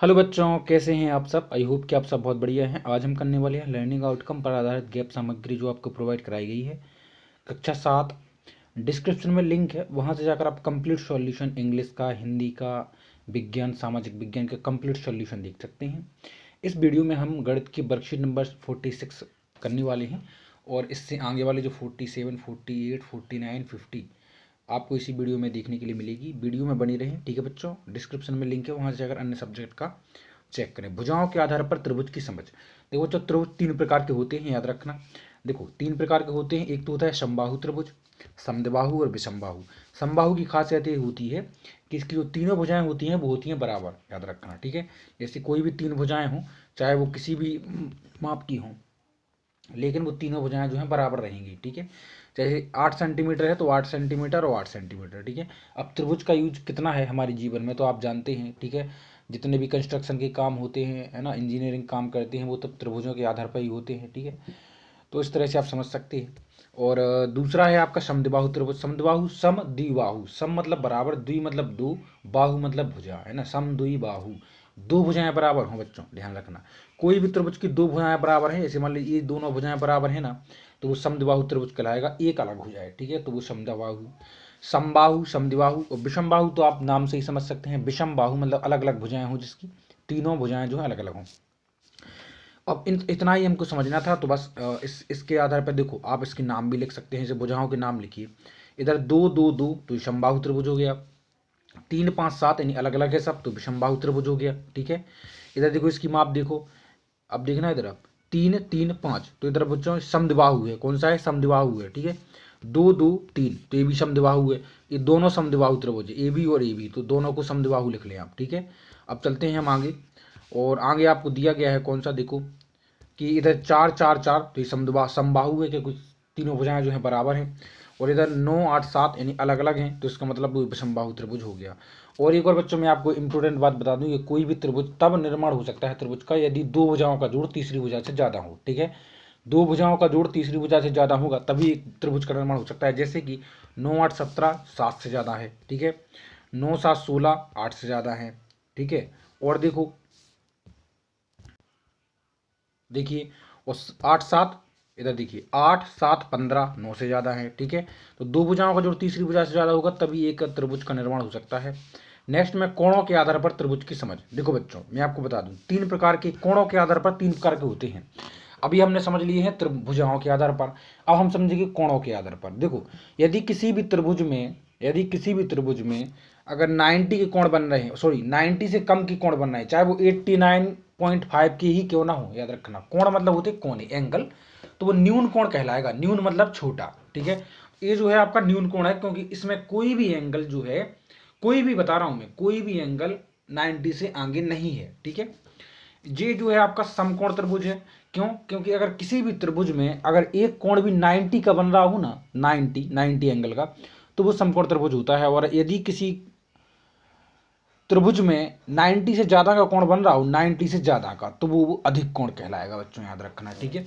Hello बच्चों, कैसे हैं आप सब। आई होप कि आप सब बहुत बढ़िया हैं। आज हम करने वाले हैं लर्निंग आउटकम पर आधारित गैप सामग्री जो आपको प्रोवाइड कराई गई है कक्षा 7। डिस्क्रिप्शन में लिंक है, वहां से जाकर आप कंप्लीट सॉल्यूशन इंग्लिश का, हिंदी का, विज्ञान, सामाजिक विज्ञान का कंप्लीट सॉल्यूशन देख सकते हैं। इस वीडियो में हम गणित की वर्कशीट नंबर 46 करने वाले हैं और इससे आगे वाले जो 47, 48, 49, 50 आपको इसी वीडियो में देखने के लिए मिलेगी। वीडियो में बनी रहें, ठीक है बच्चों। डिस्क्रिप्शन में लिंक है, वहाँ से जाकर अन्य सब्जेक्ट का चेक करें। भुजाओं के आधार पर त्रिभुज की समझ। देखो बच्चों, त्रिभुज तीन प्रकार के होते हैं, याद रखना। देखो तीन प्रकार के होते हैं। एक तो होता है समबाहु त्रिभुज, समद्विबाहु और विषमबाहु। समबाहु की खासियत ये होती है कि इसकी जो तीनों भुजाएं होती हैं वो होती हैं बराबर, याद रखना, ठीक है। जैसे कोई भी तीन भुजाएं हों, चाहे वो किसी भी माप की हों, लेकिन वो तीनों भुजाएं जो हैं बराबर रहेंगी, ठीक है। जैसे 8 सेंटीमीटर है तो 8 सेंटीमीटर और 8 सेंटीमीटर, ठीक है। अब त्रिभुज का यूज कितना है हमारे जीवन में तो आप जानते हैं, ठीक है। जितने भी कंस्ट्रक्शन के काम होते हैं, है ना, इंजीनियरिंग काम करते हैं, वो तब त्रिभुजों के आधार पर ही होते हैं, ठीक है। तो इस तरह से आप समझ सकते हैं। और दूसरा है आपका समद्विबाहु त्रिभुज। समद्विबाहु, सम द्विबाहु, सम मतलब बराबर, द्वि मतलब दो, बाहु मतलब भुजा, है ना। सम द्विबाहु, दो भुजाएं बराबर हों बच्चों, ध्यान रखना। कोई भी त्रिभुज की दो भुजाएं बराबर हैं, जैसे मान लीजिए ये दोनों भुजाएं बराबर है ना, तो वो समद्विबाहु त्रिभुज कहलाएगा। एक अलग हो जाए, ठीक है, तो वो समद्विबाहु। समबाहु, समद्विबाहु और विषमबाहु तो आप नाम से ही समझ सकते हैं। विषम बाहु मतलब अलग अलग भुजाएं हों, जिसकी तीनों भुजाएं जो है अलग अलग हों। अब इतना ही हमको समझना था, तो बस इसके आधार पर देखो आप इसके नाम भी लिख सकते हैं। जैसे भुजाओं के नाम लिखिए। इधर 2 2 2 तो समबाहु त्रिभुज हो गया। 3 5 7 यानी अलग अलग है सब, तो विषमबाहु त्रिभुज हो गया, ठीक है। इधर देखो इसकी माप देखो, अब देखना इधर, अब 3 3 5 तो इधर बच्चों समद्विबाहु है। कौन सा है? समद्विबाहु है, ठीक है। 2 2 3 तो ये भी समद्विबाहु है। ये दोनों समद्विबाहु त्रिभुज है, ए बी और ए बी, तो दोनों को समद्विबाहु लिख लें आप, ठीक है। अब चलते हैं हम आगे। और आगे आपको दिया गया है कौन सा, देखो कि इधर 4 4 4 तो ये समबाहु है, कि कुछ तीनों भुजाएं जो हैं बराबर हैं। और इधर 9 8 7 यानी अलग अलग हैं, तो इसका मतलब वो विषमबाहु त्रिभुज हो गया। और एक और बच्चों मैं आपको इंपॉर्टेंट बात बता दूं कि कोई भी त्रिभुज तब निर्माण हो सकता है त्रिभुज का यदि दो भुजाओं का जोड़ तीसरी भुजा से ज़्यादा हो, ठीक है। दो भुजाओं का जोड़ तीसरी भुजा से ज़्यादा होगा तभी एक त्रिभुज का निर्माण हो सकता है। जैसे कि 9 8 17 7 से ज़्यादा है, ठीक है। 9 7 16 8 से ज़्यादा है, ठीक है। और देखो, देखिए, और 8 7, इधर देखिए 8 7 15 9 से ज़्यादा है, ठीक है। तो दो भुजाओं का जोड़ तीसरी भुजा से ज़्यादा होगा तभी एक त्रिभुज का निर्माण हो सकता है। नेक्स्ट में कोणों के आधार पर त्रिभुज की समझ। देखो बच्चों मैं आपको बता दूं, तीन प्रकार के कोणों के आधार पर तीन प्रकार के होते हैं। अभी हमने समझ लिए हैं त्रिभुजाओं के आधार पर, अब हम समझेंगे कोणों के आधार पर। देखो यदि किसी भी त्रिभुज में अगर 90 के कोण बन रहे हैं, सॉरी 90 से कम के कोण बन रहे हैं, चाहे वो 89.5 के ही क्यों ना हो, याद रखना। कोण मतलब होते कोने, एंगल, तो वो न्यून कोण कहलाएगा। न्यून मतलब छोटा, ठीक है। ये जो है आपका न्यून कोण है, क्योंकि इसमें कोई भी एंगल जो है, कोई भी बता रहा हूं मैं, कोई भी एंगल 90 से आगे नहीं है, ठीक है। ये जो है आपका समकोण त्रिभुज है। क्यों? क्योंकि अगर किसी भी त्रिभुज में अगर एक कोण भी 90 का बन रहा हो ना, 90 एंगल का, तो वो समकोण त्रिभुज होता है। और यदि किसी त्रिभुज में 90 से ज्यादा का कोण बन रहा हो, 90 से ज्यादा का, तो वो अधिक कोण कहलाएगा बच्चों, याद रखना, ठीक है।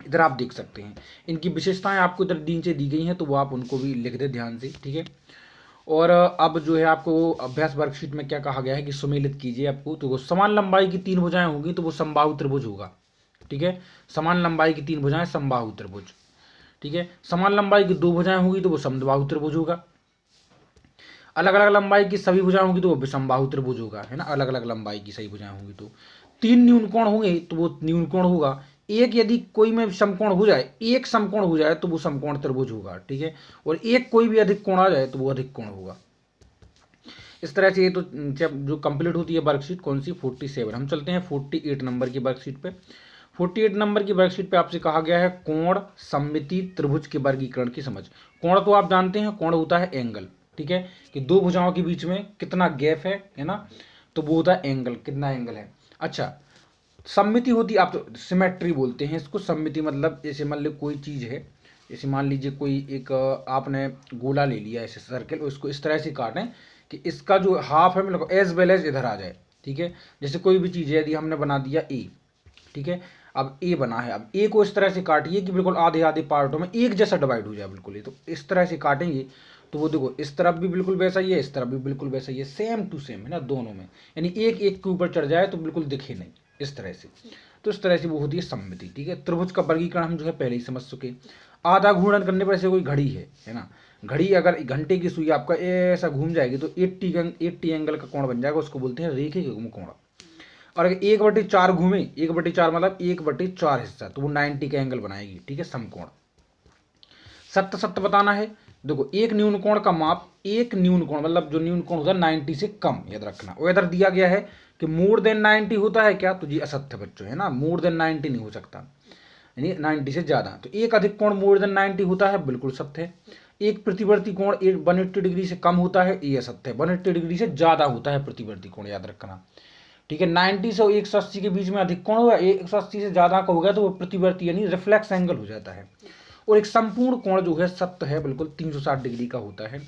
इधर आप देख सकते हैं इनकी विशेषताएं आपको इधर नीचे दी गई हैं, तो वो आप उनको भी लिख दे ध्यान से, ठीक है। और अब जो है आपको अभ्यास वर्कशीट में क्या कहा गया है कि सुमेलित कीजिए आपको। तो वो समान लंबाई की तीन भुजाएं होंगी तो वो समबाहु त्रिभुज होगा, ठीक है। समान लंबाई की तीन भुजाएं समबाहु त्रिभुज, ठीक है। समान लंबाई की दो भुजाएं होंगी तो वो समद्विबाहु त्रिभुज होगा। अलग अलग लंबाई की सभी भुजाएं होंगी तो वो विषमबाहु त्रिभुज होगा, है ना। अलग अलग लंबाई की सही भुजाएं होंगी तो तीन न्यून कोण होंगे तो वो न्यून कोण होगा। एक यदि कोई में समकोण हो जाए, एक समकोण हो जाए तो वो समकोण त्रिभुज होगा, ठीक है। और एक कोई भी अधिक कोण आ जाए तो वो अधिक कोण होगा। इस तरह से ये तो जब जो कंप्लीट होती है वर्कशीट कौन सी, 47। हम चलते हैं 48 नंबर की वर्कशीट पे। 48 नंबर की वर्कशीट पे आपसे कहा गया है कोण सममिति त्रिभुज के वर्गीकरण की समझ। कोण तो आप जानते हैं, कोण होता है एंगल, ठीक है, कि दो भुजाओं के बीच में कितना गैप है ना, तो वो होता है एंगल, कितना एंगल है। अच्छा, सममिति होती, आप तो सिमेट्री बोलते हैं इसको। सममिति मतलब जैसे मान लो कोई चीज़ है, जैसे मान लीजिए कोई एक आपने गोला ले लिया ऐसे सर्कल, उसको इस तरह से काटें कि इसका जो हाफ है मतलब एज वेल एज इधर आ जाए, ठीक है। जैसे कोई भी चीज़ है, यदि हमने बना दिया ए, ठीक है, अब ए बना है, अब ए को इस तरह से काटिए कि बिल्कुल आधे आधे पार्टों में एक जैसा डिवाइड हो जाए बिल्कुल। ये तो इस तरह से काटेंगे तो वो देखो इस तरफ भी बिल्कुल वैसा ही है, इस तरफ भी बिल्कुल वैसा ही है, सेम टू सेम है ना दोनों में, यानी एक एक के ऊपर चढ़ जाए तो बिल्कुल दिखे नहीं, इस तरह से। तो इस तरह से वो होती है सममिति, ठीक है। त्रिभुज का वर्गीकरण हम जो है पहले ही समझ चुके। आधा घूर्णन करने पर ऐसे कोई घड़ी है ना, घड़ी अगर घंटे की सुई आपका ऐसा घूम जाएगी तो 80 एंगल का कोण बन जाएगा, उसको बोलते हैं रेखिक कोण। और अगर 1/4 घूमे, 1/4 मतलब 1/4 हिस्सा, तो वो 90 का एंगल बनाएगी, ठीक है, समकोण। सत्य सत्य बताना है। देखो एक न्यून कोण का माप, एक न्यून कोण मतलब जो न्यून कोण होता है 90 से कम, याद रखना। और इधर दिया गया है कि मोर देन 90 होता है क्या, तो ये असत्य बच्चों है ना, मोर देन 90 नहीं हो सकता, यानी 90 से ज्यादा। तो एक अधिक कोण मोर देन 90 होता है, बिल्कुल सत्य है। एक प्रतिवर्ती कोण 180 डिग्री से कम होता है, ये असत्य है। 180 डिग्री से ज्यादा होता है प्रतिवर्ती कोण, याद रखना, ठीक है। 90 से 180 के बीच में अधिक कोण होगा, 180 से ज्यादा का हो गया तो वो प्रतिवर्ती यानी रिफ्लेक्स एंगल हो जाता है। और एक संपूर्ण कोण जो है सत्य है, बिल्कुल 360 डिग्री का होता है।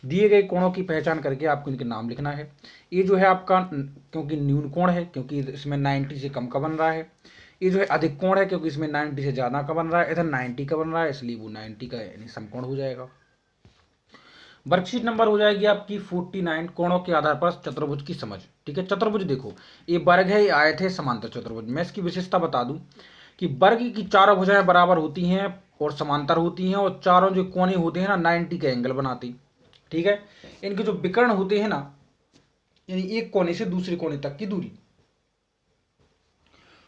दिए गए कोणों की पहचान करके आपको इनके नाम लिखना है। ये जो है आपका क्योंकि न्यून कोण है, क्योंकि इसमें 90 से कम का बन रहा है। ये जो है अधिक कोण है, क्योंकि इसमें 90 से ज़्यादा का बन रहा है, इधर 90 का बन रहा है, इसलिए वो 90 का यानी समकोण हो जाएगा। वर्कशीट नंबर हो जाएगी आपकी 49, कोणों के आधार पर चतुर्भुज की समझ, ठीक है। चतुर्भुज देखो ये वर्ग है, ये आयत है, समांतर चतुर्भुज। मैं इसकी विशेषता बता दूं कि वर्ग की चारों भुजाएं बराबर होती हैं और समांतर होती हैं, और चारों जो कोने होते हैं ना 90 के एंगल बनाती, ठीक है। इनके जो विकर्ण होते हैं ना, यानी एक कोने से दूसरे कोने तक की दूरी,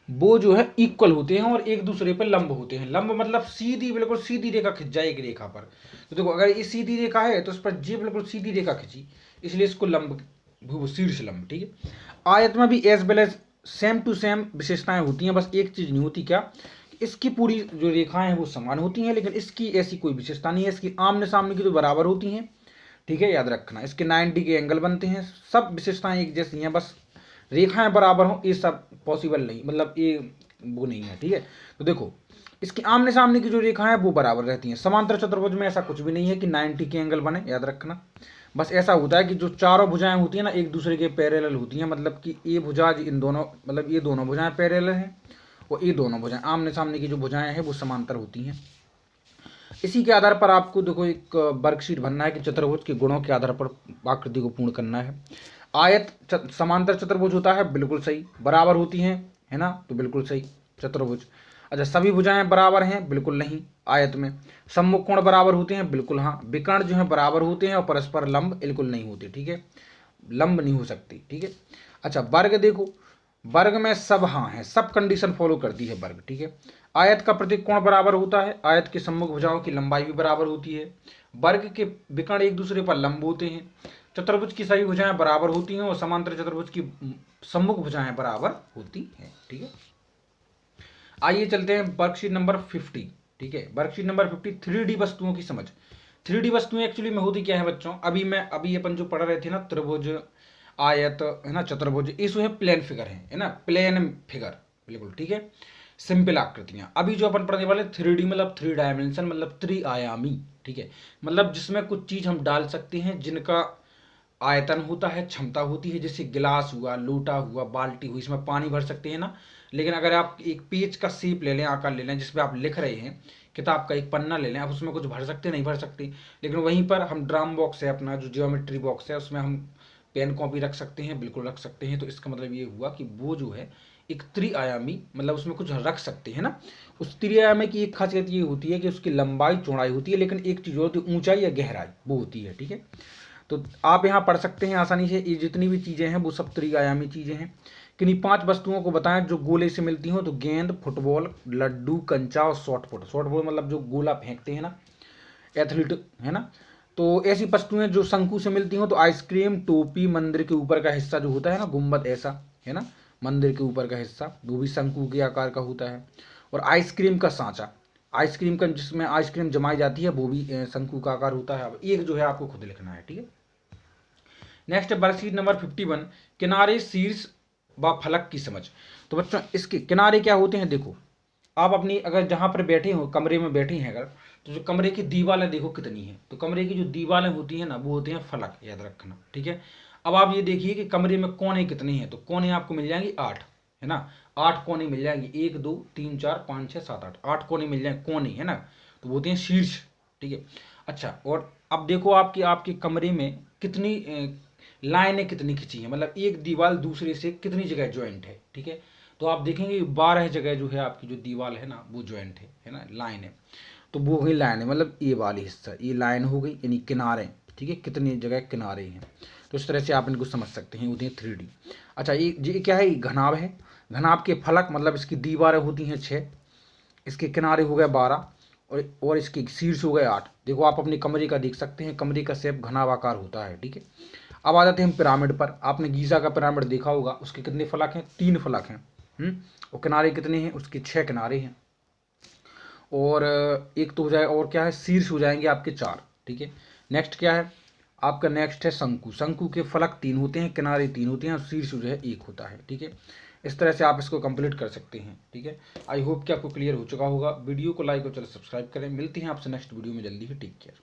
वो जो है इक्वल होते हैं और एक दूसरे पर लंब होते हैं। लंब मतलब सीधी, बिल्कुल सीधी रेखा खिंच जाए एक रेखा पर। तो देखो अगर ये सीधी रेखा है तो उस पर जी बिल्कुल सीधी रेखा खिंची, इसलिए इसको लंब, शीर्ष लंब, ठीक है। आयत में भी as well as same to same विशेषताएं होती हैं, बस एक चीज नहीं होती, क्या, इसकी पूरी जो रेखाएं हैं वो समान होती हैं, लेकिन इसकी ऐसी कोई विशेषता नहीं है। इसकी आमने सामने की तो बराबर होती हैं, ठीक है, याद रखना। इसके 90 के एंगल बनते हैं, सब विशेषताएं एक जैसी हैं, बस रेखाएं बराबर हों ये सब पॉसिबल नहीं, मतलब ये वो नहीं है, ठीक है। तो देखो इसकी आमने सामने की जो रेखाएं हैं वो बराबर रहती हैं। समांतर चतुर्भुज में ऐसा कुछ भी नहीं है कि 90 के एंगल बने, याद रखना। बस ऐसा होता है कि जो चारों भुजाएं होती हैं ना एक दूसरे के पैरेलल होती हैं, मतलब कि ये भुजा इन दोनों, मतलब ये दोनों भुजाएं पैरेलल हैं और ये दोनों भुजाएं आमने सामने की जो भुजाएं हैं वो समांतर होती हैं। इसी के आधार पर आपको देखो एक वर्कशीट बनना है कि चतुर्भुज के गुणों के आधार पर आकृति को पूर्ण करना है। आयत समांतर चतुर्भुज होता है, बिल्कुल सही। बराबर होती हैं, है ना, तो बिल्कुल सही चतुर्भुज। अच्छा सभी भुजाएं बराबर हैं, बिल्कुल नहीं आयत में। सम्मुख कोण बराबर होते हैं, बिल्कुल हाँ। विकर्ण जो है बराबर होते हैं और परस्पर लंब बिल्कुल नहीं होते, ठीक है, लंब नहीं हो सकती, ठीक है। अच्छा वर्ग देखो, वर्ग में सब हाँ है, सब कंडीशन फॉलो करती है वर्ग, ठीक है। आयत का प्रत्येक कोण बराबर होता है, आयत के सम्मुख भुजाओं की लंबाई भी बराबर होती है, वर्ग के विकर्ण एक दूसरे पर लंब होते हैं, चतुर्भुज की सभी भुजाएं बराबर होती हैं और समांतर चतुर्भुज की सम्मुख भुजाएं बराबर होती हैं, ठीक है। आइए चलते हैं वर्कशीट नंबर 50, ठीक है। वर्कशीट नंबर 50 3D वस्तुओं की समझ। 3D वस्तुएं एक्चुअली में होती क्या है बच्चों, अभी अपन जो पढ़ रहे थे ना, त्रिभुज, आयत, है ना, चतुर्भुज, ये जो है प्लेन फिगर है ना, प्लेन फिगर, बिल्कुल ठीक है, सिंपल आकृतियां। अभी जो अपन पढ़ने वाले 3D मतलब 3 डायमेंशन, मतलब त्रिआयामी, ठीक है, मतलब जिसमें कुछ चीज हम डाल सकते हैं जिनका आयतन होता है, क्षमता होती है, जैसे गिलास हुआ, लोटा हुआ, बाल्टी हुई, इसमें पानी भर सकते हैं ना। लेकिन अगर आप एक पेज का शेप ले लें, आकार ले लें, जिसपे आप लिख रहे हैं, किताब का एक पन्ना ले लें, आप उसमें कुछ भर सकते, नहीं भर सकते। लेकिन वहीं पर हम ड्राम बॉक्स है अपना, जो जियोमेट्री बॉक्स है, उसमें हम पेन कॉपी रख सकते हैं, बिल्कुल रख सकते हैं। तो इसका मतलब ये हुआ कि वो जो है एक त्रिआयामी, मतलब उसमें कुछ रख सकते हैं ना। उस त्रिआयामी की एक खासियत ये होती है कि उसकी लंबाई चौड़ाई होती है, लेकिन एक चीज होती है ऊंचाई या गहराई, वो होती है, ठीक है। तो आप यहाँ पढ़ सकते हैं आसानी से, ये जितनी भी चीज़ें हैं वो सब त्रिआयामी चीज़ें हैं। किन्हीं 5 वस्तुओं को बताएं जो गोले से मिलती हो, तो गेंद, फुटबॉल, लड्डू, कंचा और शॉट पुट। शॉट पुट मतलब जो गोला फेंकते हैं ना एथलीट, है ना। तो ऐसी वस्तुएं जो शंकु से मिलती हो, तो आइसक्रीम, टोपी, मंदिर के ऊपर का हिस्सा जो होता है ना गुम्बद ऐसा, है ना, मंदिर के ऊपर का हिस्सा वो भी शंकु के आकार का होता है। और आइसक्रीम का सांचा, आइसक्रीम का जिसमें आइसक्रीम जमाई जाती है, वो भी शंकु का आकार होता है। अब एक जो है आपको खुद लिखना है, ठीक है। नेक्स्ट वर्कशीट नंबर 51, किनारे, शीर्ष व फलक की समझ। तो बच्चों इसके किनारे क्या होते हैं, देखो आप अपनी अगर जहां पर बैठे हो, कमरे में बैठे हैं अगर, तो जो कमरे की दीवारें देखो कितनी है, तो कमरे की जो दीवारें होती हैं ना वो होते हैं फलक, याद रखना, ठीक है। अब आप ये देखिए कि कमरे में कोने कितने हैं, तो कोने आपको मिल जाएंगे 8, है ना, 8 कोने मिल जाएंगे, 1 2 3 4 5 6 7 8, 8 कोने मिल जाएंगे, कोने, है ना, तो वो होते हैं शीर्ष, ठीक है। अच्छा, और अब देखो आपकी आपके कमरे में कितनी लाइनें कितनी खिंची हैं, मतलब एक दीवार दूसरे से कितनी जगह ज्वाइंट है। ठीक है, तो आप देखेंगे 12 जगह जो है आपकी जो दीवार है ना वो ज्वाइंट है ना, लाइन है। तो वो हुई लाइन है, मतलब ये वाली हिस्सा ये लाइन हो गई, यानी किनारे। ठीक है, कितनी जगह किनारे हैं, तो इस तरह से आप इनको समझ सकते हैं, होती हैं 3D। अच्छा, ये क्या है, ये घनाभ है। घनाभ के फलक मतलब इसकी दीवारें होती हैं 6, इसके किनारे हो गए 12, और इसके शीर्ष हो गए 8। देखो आप अपने कमरे का देख सकते हैं, कमरे का शेप घनाभाकार होता है। ठीक है, अब आ जाते हैं हम पिरामिड पर। आपने गीज़ा का पिरामिड देखा होगा, उसके कितने फलक हैं, 3 फलक हैं। और किनारे कितने हैं, उसके 6 किनारे हैं। और एक तो हो जाए, और क्या है, शीर्ष हो जाएंगे आपके 4। ठीक है, नेक्स्ट क्या है आपका, नेक्स्ट है शंकु। शंकु के फलक 3 होते हैं, किनारे 3 होते हैं, और शीर्ष जो है 1 होता है। ठीक है, इस तरह से आप इसको कंप्लीट कर सकते हैं। ठीक है, आई होप कि आपको क्लियर हो चुका होगा। वीडियो को लाइक और चैनल सब्सक्राइब करें। मिलते हैं आपसे नेक्स्ट वीडियो में जल्दी ही। Take care.